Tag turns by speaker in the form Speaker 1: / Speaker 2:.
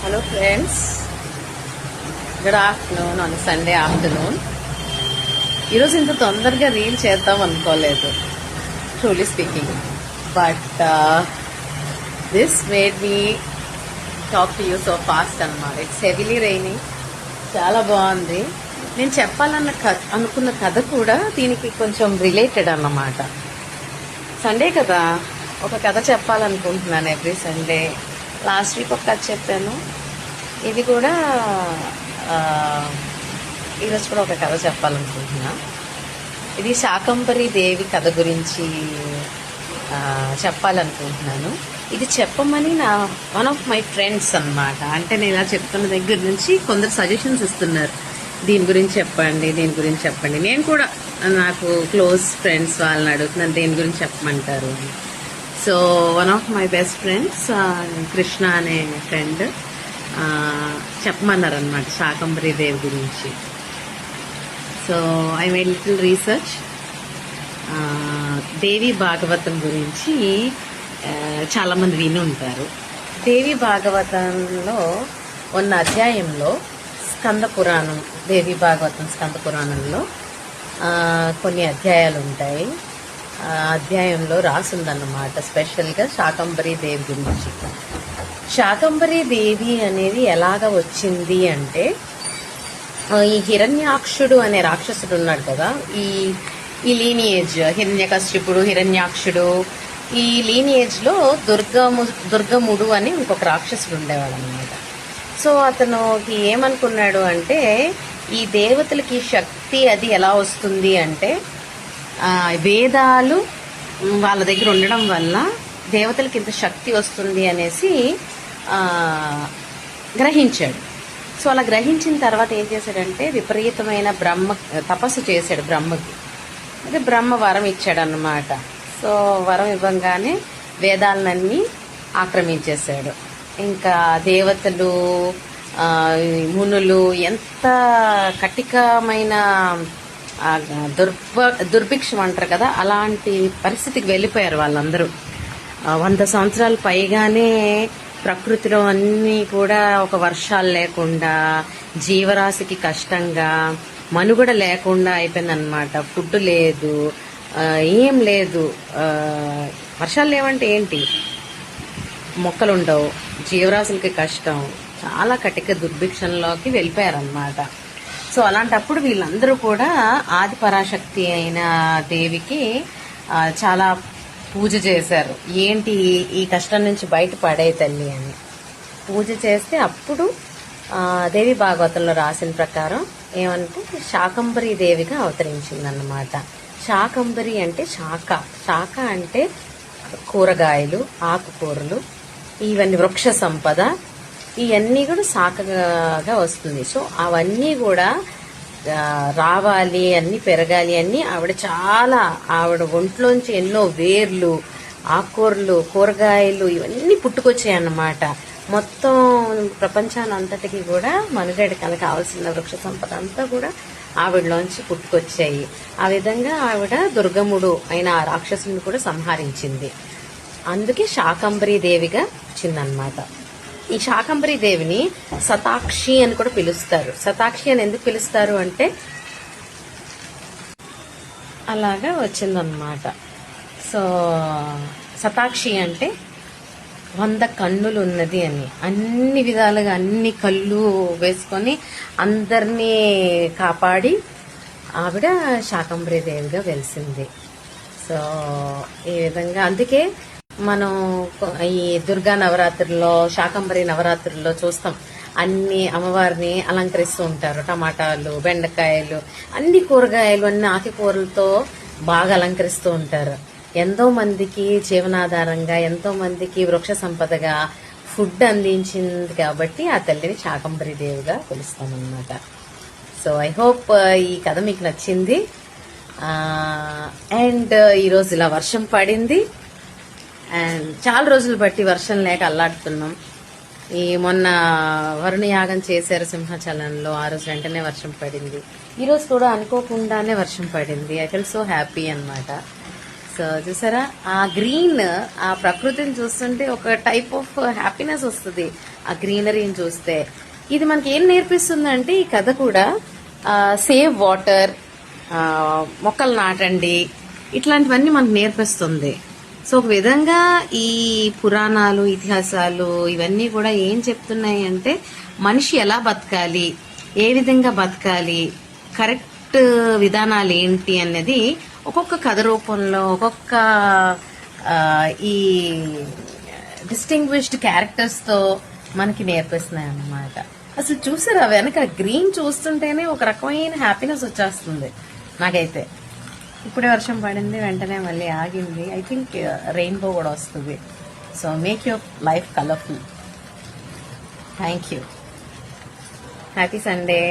Speaker 1: Hello friends, good afternoon on Sunday afternoon. ఈరోజు ఇంత తొందరగా రీల్ చేద్దాం అనుకోలేదు, truly speaking. But this made me talk to you so fast అన్నమాట. It's heavily raining, చాలా బాగుంది. నేను అనుకున్న కథ కూడా దీనికి కొంచెం రిలేటెడ్ అన్నమాట. సండే కదా, ఒక కథ చెప్పాలనుకుంటున్నాను ఎవ్రీ సండే. లాస్ట్ వీక్ ఒక కథ చెప్పాను, ఇది కూడా ఈరోజు కూడా ఒక కథ చెప్పాలనుకుంటున్నా. ఇది శాకంబరి దేవి కథ గురించి చెప్పాలనుకుంటున్నాను. ఇది చెప్పమని వన్ ఆఫ్ మై ఫ్రెండ్స్ అన్నమాట. అంటే నేను ఇలా చెప్తున్న దగ్గర నుంచి కొందరు సజెషన్స్ ఇస్తున్నారు, దీని గురించి చెప్పండి, దీని గురించి చెప్పండి. నేను కూడా నాకు క్లోజ్ ఫ్రెండ్స్ వాళ్ళని అడుగుతున్నాను దేని గురించి చెప్పమంటారు. So one of my best friends Krishna అనే ఫ్రెండ్ చెప్పమన్నారు అనమాట శాకంబరి దేవి గురించి. So I made little research. Devi Bhagavatam గురించి చాలామంది విని ఉంటారు. దేవి భాగవతంలో ఉన్న అధ్యాయంలో స్కంద పురాణం, దేవి భాగవతం స్కంద పురాణంలో కొన్ని అధ్యాయాలు ఉంటాయి. అధ్యాయంలో రాసిందన్నమాట స్పెషల్గా శాకంబరి దేవి గురించి. శాకంబరి దేవి అనేది ఎలాగ వచ్చింది అంటే, ఈ హిరణ్యాక్షుడు అనే రాక్షసుడు ఉన్నాడు కదా, ఈ లీనియేజ్ హిరణ్యకశ్యపుడు, హిరణ్యాక్షుడు, ఈ లీనియేజ్లో దుర్గముడు అని ఇంకొక రాక్షసుడు ఉండేవాడు అనమాట. సో అతనుకి ఏమనుకున్నాడు అంటే, ఈ దేవతలకి శక్తి అది ఎలా వస్తుంది అంటే, వేదాలు వాళ్ళ దగ్గర ఉండడం వల్ల దేవతలకి ఇంత శక్తి వస్తుంది అనేసి గ్రహించాడు. సో అలా గ్రహించిన తర్వాత ఏం చేశాడంటే, విపరీతమైన తపస్సు చేశాడు బ్రహ్మకి. అయితే బ్రహ్మ వరం ఇచ్చాడు అన్నమాట. సో వరం ఇవ్వంగానే వేదాలన్నీ ఆక్రమించేశాడు. ఇంకా దేవతలు, మునులు ఎంత కఠికమైన దుర్భిక్షం అంటారు కదా, అలాంటి పరిస్థితికి వెళ్ళిపోయారు వాళ్ళందరూ. 100 సంవత్సరాలు పైగానే ప్రకృతిలో అన్నీ కూడా ఒక వర్షాలు లేకుండా, జీవరాశికి కష్టంగా, మనుగడ లేకుండా అయిపోయిందన్నమాట. ఫుడ్ లేదు, ఏం లేదు. వర్షాలు లేవంటే ఏంటి, మొక్కలు ఉండవు, జీవరాశులకి కష్టం, చాలా కటిక దుర్భిక్షంలోకి వెళ్ళిపోయారన్నమాట. సో అలాంటప్పుడు వీళ్ళందరూ కూడా ఆది పరాశక్తి అయిన దేవికి చాలా పూజ చేశారు. ఏంటి, ఈ కష్టం నుంచి బయటపడే తల్లి అని పూజ చేస్తే అప్పుడు దేవి భాగవతంలో రాసిన ప్రకారం ఏమంటే శాకంబరి దేవిగా అవతరించిందన్నమాట. శాకంబరి అంటే శాఖ అంటే కూరగాయలు, ఆకుకూరలు, ఇవన్నీ వృక్ష సంపద, ఇవన్నీ కూడా శాఖగా వస్తుంది. సో అవన్నీ కూడా రావాలి, అన్ని పెరగాలి అని ఆవిడ ఒంట్లోంచి ఎన్నో వేర్లు, ఆకుకూరలు, కూరగాయలు ఇవన్నీ పుట్టుకొచ్చాయి అన్నమాట. మొత్తం ప్రపంచాన్ని అంతటికి కూడా మనుగడకి కావాల్సిన వృక్ష సంపద అంతా కూడా ఆవిడలోంచి పుట్టుకొచ్చాయి. ఆ విధంగా ఆవిడ దుర్గముడు అయిన ఆ రాక్షసుని కూడా సంహరించింది. అందుకే శాకంబరి దేవిగా వచ్చిందనమాట. ఈ శాకంబరి దేవిని శతాక్షి అని కూడా పిలుస్తారు. శతాక్షి అని ఎందుకు పిలుస్తారు అంటే అలాగా వచ్చిందన్నమాట. సో శతాక్షి అంటే 100 కన్నులు ఉన్నది అని, అన్ని విధాలుగా అన్ని కళ్ళు వేసుకొని అందరినీ కాపాడి ఆవిడ శాకంబరి దేవిగా వెలిసింది. సో ఈ విధంగా అందుకే మనం ఈ దుర్గా నవరాత్రుల్లో, శాకంబరి నవరాత్రుల్లో చూస్తాం, అన్ని అమ్మవారిని అలంకరిస్తూ ఉంటారు. టమాటాలు, బెండకాయలు, అన్ని కూరగాయలు, అన్ని ఆకుకూరలతో బాగా అలంకరిస్తూ ఉంటారు. ఎంతో మందికి జీవనాధారంగా, ఎంతో మందికి వృక్ష సంపదగా ఫుడ్ అందించింది కాబట్టి ఆ తల్లిని శాకంబరి దేవిగా పిలుస్తామన్నమాట. సో ఐ హోప్ ఈ కథ మీకు నచ్చింది. అండ్ ఈరోజు ఇలా వర్షం పడింది. అండ్ చాలా రోజులు బట్టి వర్షం లేక అల్లాడుతున్నాం. మొన్న వరుణ యాగం చేశారు సింహాచలంలో, ఆ రోజు వెంటనే వర్షం పడింది. ఈరోజు కూడా అనుకోకుండానే వర్షం పడింది. ఐ ఫీల్ సో హ్యాపీ అన్నమాట. సో చూసారా ఆ గ్రీన్, ఆ ప్రకృతిని చూస్తుంటే ఒక టైప్ ఆఫ్ హ్యాపీనెస్ వస్తుంది ఆ గ్రీనరీని చూస్తే. ఇది మనకి ఏం నేర్పిస్తుందంటే ఈ కథ కూడా సేవ్ వాటర్, మొక్కలు నాటండి, ఇట్లాంటివన్నీ మనకు నేర్పిస్తుంది. సో ఒక విధంగా ఈ పురాణాలు, ఇతిహాసాలు ఇవన్నీ కూడా ఏం చెప్తున్నాయి అంటే మనిషి ఎలా బతకాలి, ఏ విధంగా బతకాలి, కరెక్ట్ విధానాలు ఏంటి అన్నది ఒక్కొక్క కథ రూపంలో ఒక్కొక్క ఈ డిస్టింగ్విష్డ్ క్యారెక్టర్స్తో మనకి నేర్పిస్తున్నాయి అన్నమాట. అసలు చూసారా వెనక గ్రీన్ చూస్తుంటేనే ఒక రకమైన హ్యాపీనెస్ వచ్చేస్తుంది నాకైతే. ఇప్పుడే వర్షం పడింది, వెంటనే మళ్ళీ ఆగింది. ఐ థింక్ రెయిన్బో కూడా వస్తుంది. So make your life colourful. Thank you. Happy Sunday.